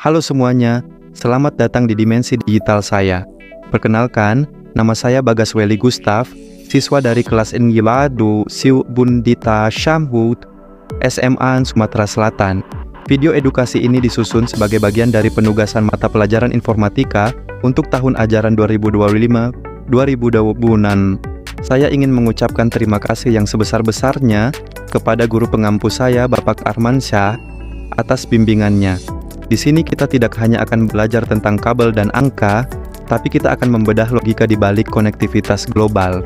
Halo semuanya, selamat datang di Dimensi Digital saya. Perkenalkan, nama saya Bagas Weli Gustaf, siswa dari kelas Enjiladu Siu Bundita Shamhut, SMA Sumatera Selatan. Video edukasi ini disusun sebagai bagian dari penugasan mata pelajaran informatika untuk tahun ajaran 2025-2026. Saya ingin mengucapkan terima kasih yang sebesar-besarnya kepada guru pengampu saya, Bapak Arman Syah, atas bimbingannya. Di sini kita tidak hanya akan belajar tentang kabel dan angka, tapi kita akan membedah logika di balik konektivitas global.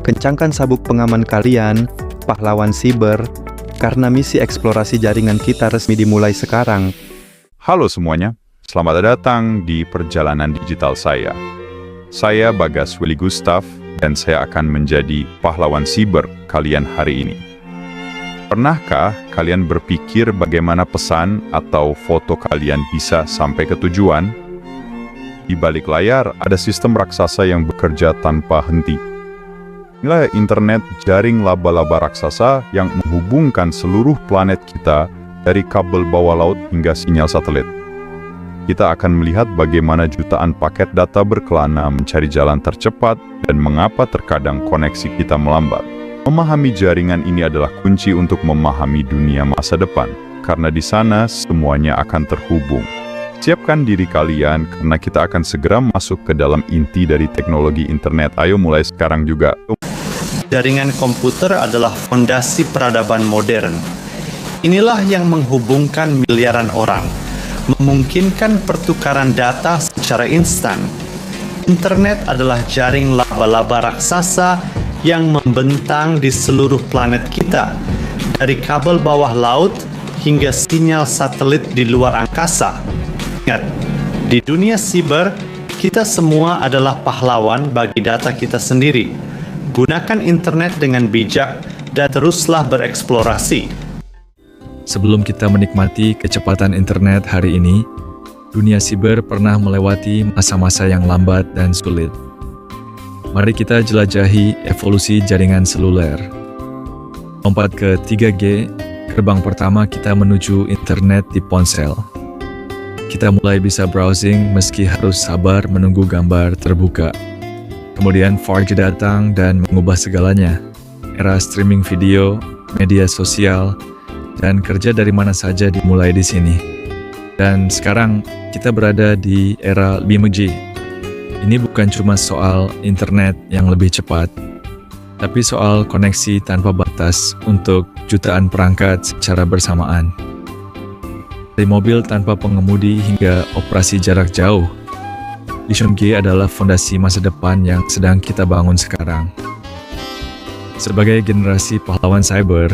Kencangkan sabuk pengaman kalian, pahlawan siber, karena misi eksplorasi jaringan kita resmi dimulai sekarang. Halo semuanya, selamat datang di perjalanan digital saya. Saya Bagas Weli Gustaf, dan saya akan menjadi pahlawan siber kalian hari ini. Pernahkah kalian berpikir bagaimana pesan atau foto kalian bisa sampai ke tujuan? Di balik layar ada sistem raksasa yang bekerja tanpa henti. Inilah internet jaring laba-laba raksasa yang menghubungkan seluruh planet kita dari kabel bawah laut hingga sinyal satelit. Kita akan melihat bagaimana jutaan paket data berkelana mencari jalan tercepat dan mengapa terkadang koneksi kita melambat. Memahami jaringan ini adalah kunci untuk memahami dunia masa depan, karena di sana semuanya akan terhubung. Siapkan diri kalian, karena kita akan segera masuk ke dalam inti dari teknologi internet. Ayo mulai sekarang juga. Jaringan komputer adalah fondasi peradaban modern. Inilah yang menghubungkan miliaran orang, memungkinkan pertukaran data secara instan. Internet adalah jaring laba-laba raksasa yang membentang di seluruh planet kita, dari kabel bawah laut hingga sinyal satelit di luar angkasa. Ingat, di dunia siber, kita semua adalah pahlawan bagi data kita sendiri. Gunakan internet dengan bijak dan teruslah bereksplorasi. Sebelum kita menikmati kecepatan internet hari ini, dunia siber pernah melewati masa-masa yang lambat dan sulit. Mari kita jelajahi evolusi jaringan seluler. Lompat ke 3G, gerbang pertama kita menuju internet di ponsel. Kita mulai bisa browsing meski harus sabar menunggu gambar terbuka. Kemudian 4G datang dan mengubah segalanya. Era streaming video, media sosial, dan kerja dari mana saja dimulai di sini. Dan sekarang kita berada di era 5G. Ini bukan cuma soal internet yang lebih cepat, tapi soal koneksi tanpa batas untuk jutaan perangkat secara bersamaan. Dari mobil tanpa pengemudi hingga operasi jarak jauh, 5G adalah fondasi masa depan yang sedang kita bangun sekarang. Sebagai generasi pahlawan cyber,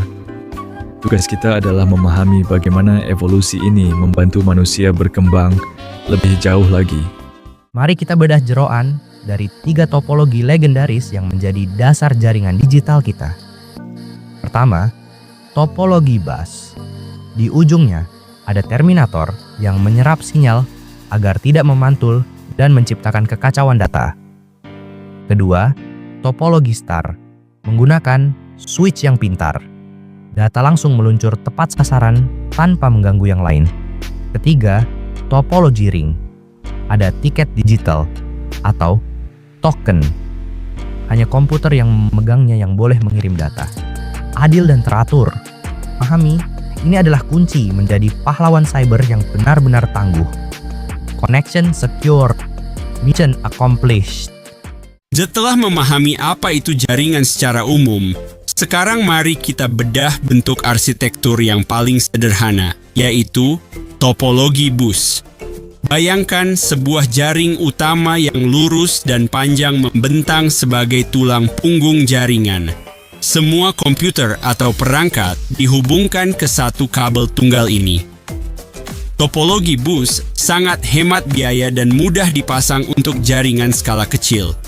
tugas kita adalah memahami bagaimana evolusi ini membantu manusia berkembang lebih jauh lagi. Mari kita bedah jeroan dari 3 topologi legendaris yang menjadi dasar jaringan digital kita. Pertama, topologi bus. Di ujungnya ada terminator yang menyerap sinyal agar tidak memantul dan menciptakan kekacauan data. Kedua, topologi star menggunakan switch yang pintar. Data langsung meluncur tepat sasaran tanpa mengganggu yang lain. Ketiga, topologi ring. Ada tiket digital atau token. Hanya komputer yang memegangnya yang boleh mengirim data. Adil dan teratur. Pahami, ini adalah kunci menjadi pahlawan cyber yang benar-benar tangguh. Connection secure, mission accomplished. Setelah memahami apa itu jaringan secara umum, sekarang mari kita bedah bentuk arsitektur yang paling sederhana, yaitu topologi bus. Bayangkan sebuah jaring utama yang lurus dan panjang membentang sebagai tulang punggung jaringan. Semua komputer atau perangkat dihubungkan ke satu kabel tunggal ini. Topologi bus sangat hemat biaya dan mudah dipasang untuk jaringan skala kecil.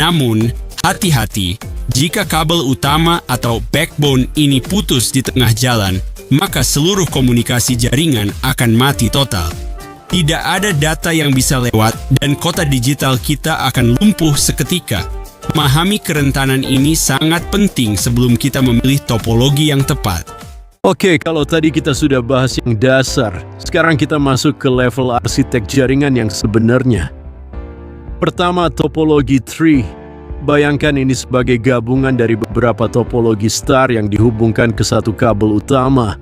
Namun, hati-hati, jika kabel utama atau backbone ini putus di tengah jalan, maka seluruh komunikasi jaringan akan mati total. Tidak ada data yang bisa lewat dan kota digital kita akan lumpuh seketika. Memahami kerentanan ini sangat penting sebelum kita memilih topologi yang tepat. Oke, kalau tadi kita sudah bahas yang dasar, sekarang kita masuk ke level arsitek jaringan yang sebenarnya. Pertama, topologi tree. Bayangkan ini sebagai gabungan dari beberapa topologi star yang dihubungkan ke satu kabel utama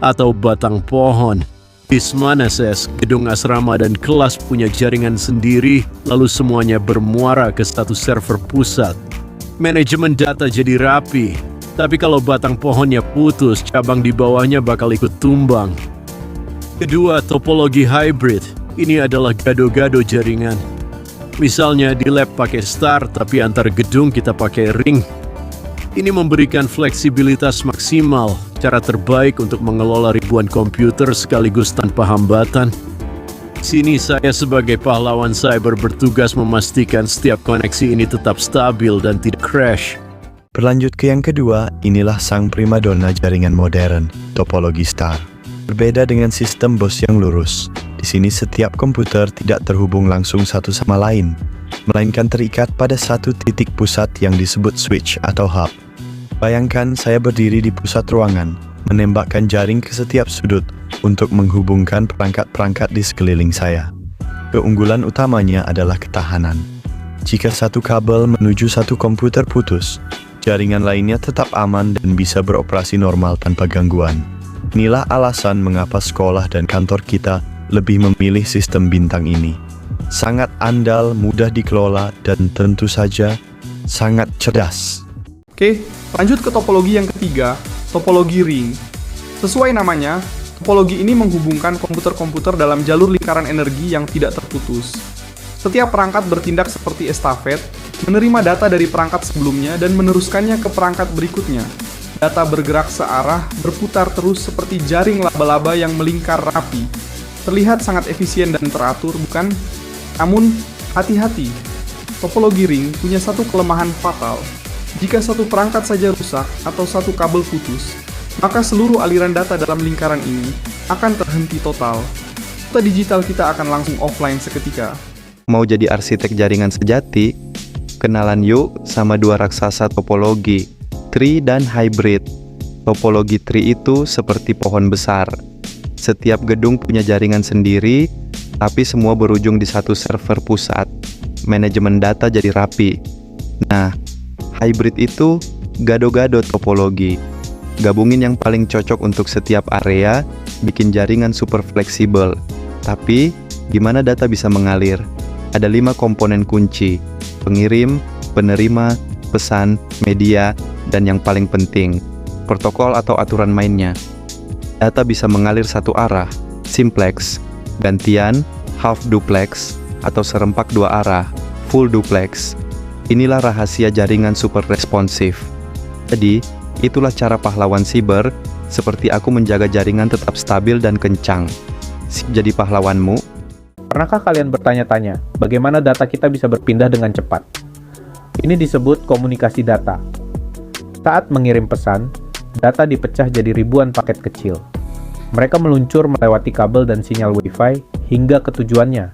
atau batang pohon. Bismaneses, gedung asrama dan kelas punya jaringan sendiri, lalu semuanya bermuara ke satu server pusat. Manajemen data jadi rapi. Tapi kalau batang pohonnya putus, cabang di bawahnya bakal ikut tumbang. Kedua, topologi hybrid. Ini adalah gado-gado jaringan. Misalnya di lab pakai star, tapi antar gedung kita pakai ring. Ini memberikan fleksibilitas maksimal, cara terbaik untuk mengelola ribuan komputer sekaligus tanpa hambatan. Sini saya sebagai pahlawan cyber bertugas memastikan setiap koneksi ini tetap stabil dan tidak crash. Berlanjut ke yang kedua, inilah sang primadona jaringan modern, topologi star. Berbeda dengan sistem BOS yang lurus, di sini setiap komputer tidak terhubung langsung satu sama lain, melainkan terikat pada satu titik pusat yang disebut switch atau hub. Bayangkan saya berdiri di pusat ruangan, menembakkan jaring ke setiap sudut untuk menghubungkan perangkat-perangkat di sekeliling saya. Keunggulan utamanya adalah ketahanan. Jika satu kabel menuju satu komputer putus, jaringan lainnya tetap aman dan bisa beroperasi normal tanpa gangguan. Inilah alasan mengapa sekolah dan kantor kita lebih memilih sistem bintang ini. Sangat andal, mudah dikelola, dan tentu saja sangat cerdas. Oke, lanjut ke topologi yang ketiga, topologi ring. Sesuai namanya, topologi ini menghubungkan komputer-komputer dalam jalur lingkaran energi yang tidak terputus. Setiap perangkat bertindak seperti estafet, menerima data dari perangkat sebelumnya dan meneruskannya ke perangkat berikutnya. Data bergerak searah, berputar terus seperti jaring laba-laba yang melingkar rapi. Terlihat sangat efisien dan teratur, bukan? Namun, hati-hati. Topologi ring punya satu kelemahan fatal. Jika satu perangkat saja rusak atau satu kabel putus, maka seluruh aliran data dalam lingkaran ini akan terhenti total. Data digital kita akan langsung offline seketika. Mau jadi arsitek jaringan sejati? Kenalan yuk sama dua raksasa topologi, tree dan hybrid. Topologi tree itu seperti pohon besar. Setiap gedung punya jaringan sendiri, tapi semua berujung di satu server pusat. Manajemen data jadi rapi. Nah, hybrid itu gado-gado topologi. Gabungin yang paling cocok untuk setiap area, bikin jaringan super fleksibel. Tapi, gimana data bisa mengalir? Ada 5 komponen kunci: pengirim, penerima, pesan, media, dan yang paling penting, protokol atau aturan mainnya. Data bisa mengalir satu arah, simplex, gantian, half duplex, atau serempak dua arah, full duplex. Inilah rahasia jaringan super responsif. Jadi, itulah cara pahlawan siber, seperti aku menjaga jaringan tetap stabil dan kencang. Sip jadi pahlawanmu. Pernahkah kalian bertanya-tanya, bagaimana data kita bisa berpindah dengan cepat? Ini disebut komunikasi data. Saat mengirim pesan, data dipecah jadi ribuan paket kecil. Mereka meluncur melewati kabel dan sinyal Wi-Fi hingga ke tujuannya.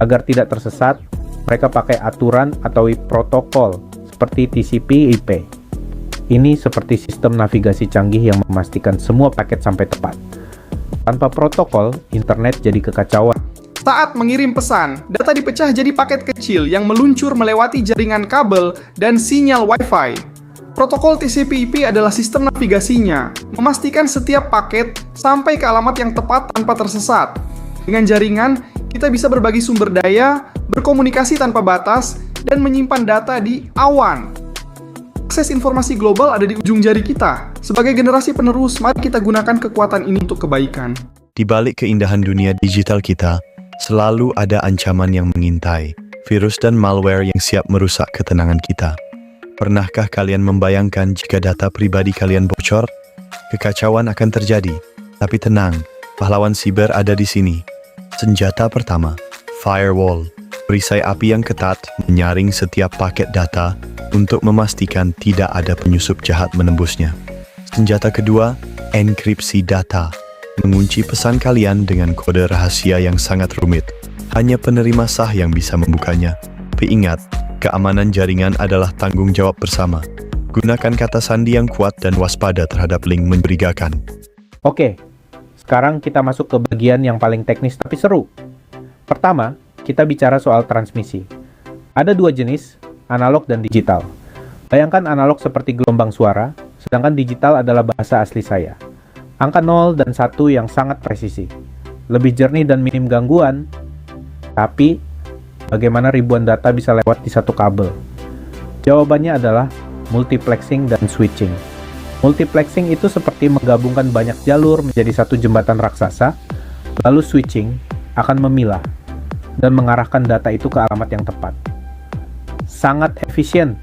Agar tidak tersesat, mereka pakai aturan atau protokol seperti TCP/IP. Ini seperti sistem navigasi canggih yang memastikan semua paket sampai tepat. Tanpa protokol, internet jadi kekacauan. Saat mengirim pesan, data dipecah jadi paket kecil yang meluncur melewati jaringan kabel dan sinyal Wi-Fi. Protokol TCP/IP adalah sistem navigasinya, memastikan setiap paket sampai ke alamat yang tepat tanpa tersesat. Dengan jaringan, kita bisa berbagi sumber daya, berkomunikasi tanpa batas, dan menyimpan data di awan. Akses informasi global ada di ujung jari kita. Sebagai generasi penerus, mari kita gunakan kekuatan ini untuk kebaikan. Di balik keindahan dunia digital kita, selalu ada ancaman yang mengintai, virus dan malware yang siap merusak ketenangan kita. Pernahkah kalian membayangkan jika data pribadi kalian bocor? Kekacauan akan terjadi, tapi tenang, pahlawan siber ada di sini. Senjata pertama, firewall. Perisai api yang ketat menyaring setiap paket data untuk memastikan tidak ada penyusup jahat menembusnya. Senjata kedua, enkripsi data. Mengunci pesan kalian dengan kode rahasia yang sangat rumit. Hanya penerima sah yang bisa membukanya. Tapi ingat, keamanan jaringan adalah tanggung jawab bersama. Gunakan kata sandi yang kuat dan waspada terhadap link mencurigakan. Oke, sekarang kita masuk ke bagian yang paling teknis tapi seru. Pertama, kita bicara soal transmisi. Ada dua jenis, analog dan digital. Bayangkan analog seperti gelombang suara, sedangkan digital adalah bahasa asli saya. Angka 0 dan 1 yang sangat presisi. Lebih jernih dan minim gangguan. Tapi, bagaimana ribuan data bisa lewat di satu kabel? Jawabannya adalah multiplexing dan switching. Multiplexing itu seperti menggabungkan banyak jalur menjadi satu jembatan raksasa, lalu switching akan memilah dan mengarahkan data itu ke alamat yang tepat. Sangat efisien.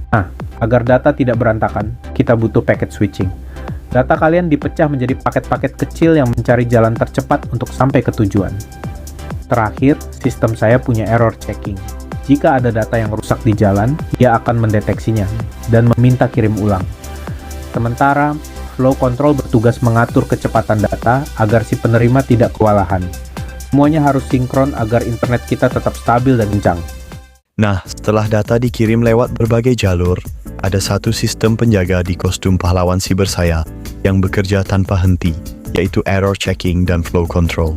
Nah, agar data tidak berantakan, kita butuh packet switching. Data kalian dipecah menjadi paket-paket kecil yang mencari jalan tercepat untuk sampai ke tujuan. Terakhir, sistem saya punya error checking. Jika ada data yang rusak di jalan, dia akan mendeteksinya dan meminta kirim ulang. Sementara, flow control bertugas mengatur kecepatan data agar si penerima tidak kewalahan. Semuanya harus sinkron agar internet kita tetap stabil dan kencang. Nah, setelah data dikirim lewat berbagai jalur, ada satu sistem penjaga di kostum pahlawan siber saya yang bekerja tanpa henti, yaitu error checking dan flow control.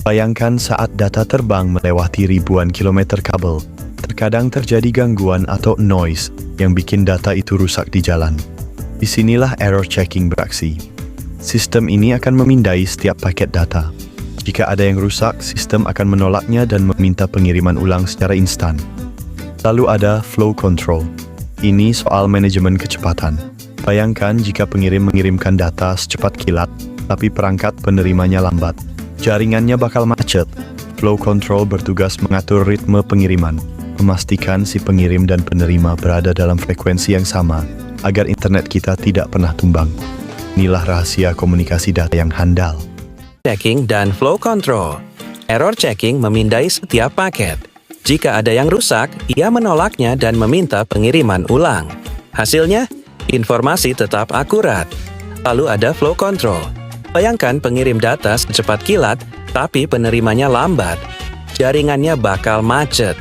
Bayangkan saat data terbang melewati ribuan kilometer kabel, terkadang terjadi gangguan atau noise yang bikin data itu rusak di jalan. Disinilah error checking beraksi. Sistem ini akan memindai setiap paket data. Jika ada yang rusak, sistem akan menolaknya dan meminta pengiriman ulang secara instan. Lalu ada flow control. Ini soal manajemen kecepatan. Bayangkan jika pengirim mengirimkan data secepat kilat, tapi perangkat penerimanya lambat. Jaringannya bakal macet. Flow control bertugas mengatur ritme pengiriman, memastikan si pengirim dan penerima berada dalam frekuensi yang sama, agar internet kita tidak pernah tumbang. Inilah rahasia komunikasi data yang handal. Checking dan flow control. Error checking memindai setiap paket. Jika ada yang rusak, ia menolaknya dan meminta pengiriman ulang. Hasilnya, informasi tetap akurat. Lalu ada flow control. Bayangkan pengirim data secepat kilat, tapi penerimanya lambat. Jaringannya bakal macet.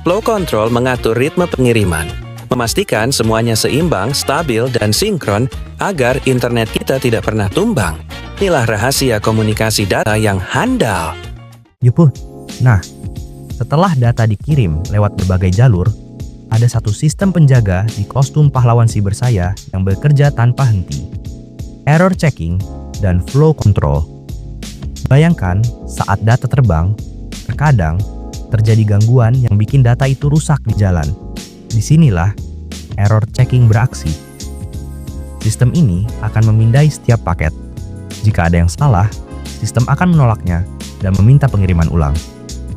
Flow control mengatur ritme pengiriman, memastikan semuanya seimbang, stabil, dan sinkron agar internet kita tidak pernah tumbang. Inilah rahasia komunikasi data yang handal. Yupuh. Nah, setelah data dikirim lewat berbagai jalur, ada satu sistem penjaga di kostum pahlawan siber saya yang bekerja tanpa henti. Error checking dan flow control. Bayangkan saat data terbang, terkadang terjadi gangguan yang bikin data itu rusak di jalan. Disinilah error checking beraksi. Sistem ini akan memindai setiap paket. Jika ada yang salah, sistem akan menolaknya dan meminta pengiriman ulang.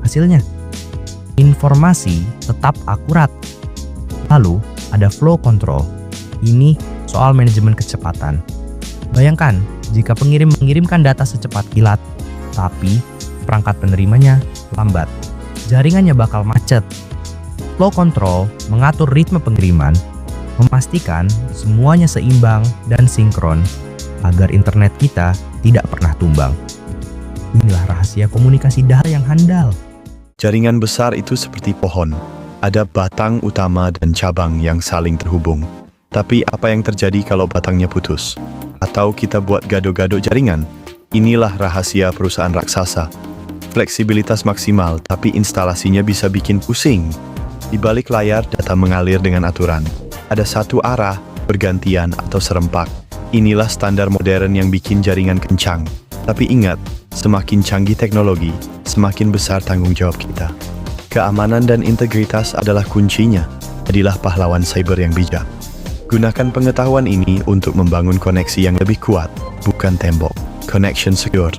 Hasilnya, informasi tetap akurat. Lalu, ada flow control. Ini soal manajemen kecepatan. Bayangkan, jika pengirim mengirimkan data secepat kilat, tapi perangkat penerimanya lambat. Jaringannya bakal macet. Flow control mengatur ritme pengiriman, memastikan semuanya seimbang dan sinkron agar internet kita tidak pernah tumbang. Inilah rahasia komunikasi data yang handal. Jaringan besar itu seperti pohon. Ada batang utama dan cabang yang saling terhubung. Tapi apa yang terjadi kalau batangnya putus? Atau kita buat gado-gado jaringan? Inilah rahasia perusahaan raksasa. Fleksibilitas maksimal, tapi instalasinya bisa bikin pusing. Di balik layar, data mengalir dengan aturan. Ada satu arah, bergantian, atau serempak. Inilah standar modern yang bikin jaringan kencang. Tapi ingat, semakin canggih teknologi, semakin besar tanggung jawab kita. Keamanan dan integritas adalah kuncinya. Jadilah pahlawan cyber yang bijak. Gunakan pengetahuan ini untuk membangun koneksi yang lebih kuat, bukan tembok. Connection Secure.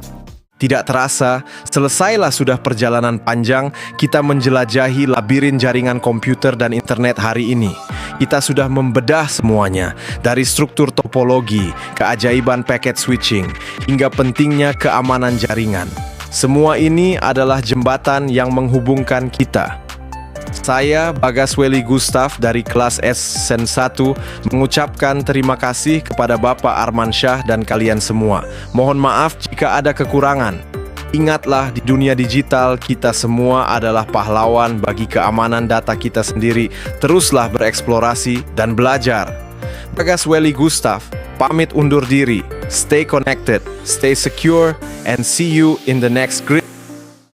Tidak terasa, selesailah sudah perjalanan panjang kita menjelajahi labirin jaringan komputer dan internet hari ini. Kita sudah membedah semuanya, dari struktur topologi, keajaiban packet switching, hingga pentingnya keamanan jaringan. Semua ini adalah jembatan yang menghubungkan kita. Saya, Bagas Wely Gustaf dari kelas S Sen 1, mengucapkan terima kasih kepada Bapak Armansyah dan kalian semua. Mohon maaf jika ada kekurangan. Ingatlah, di dunia digital kita semua adalah pahlawan bagi keamanan data kita sendiri. Teruslah bereksplorasi dan belajar. Bagas Weli Gustav, pamit undur diri. Stay connected, stay secure, and see you in the next grid.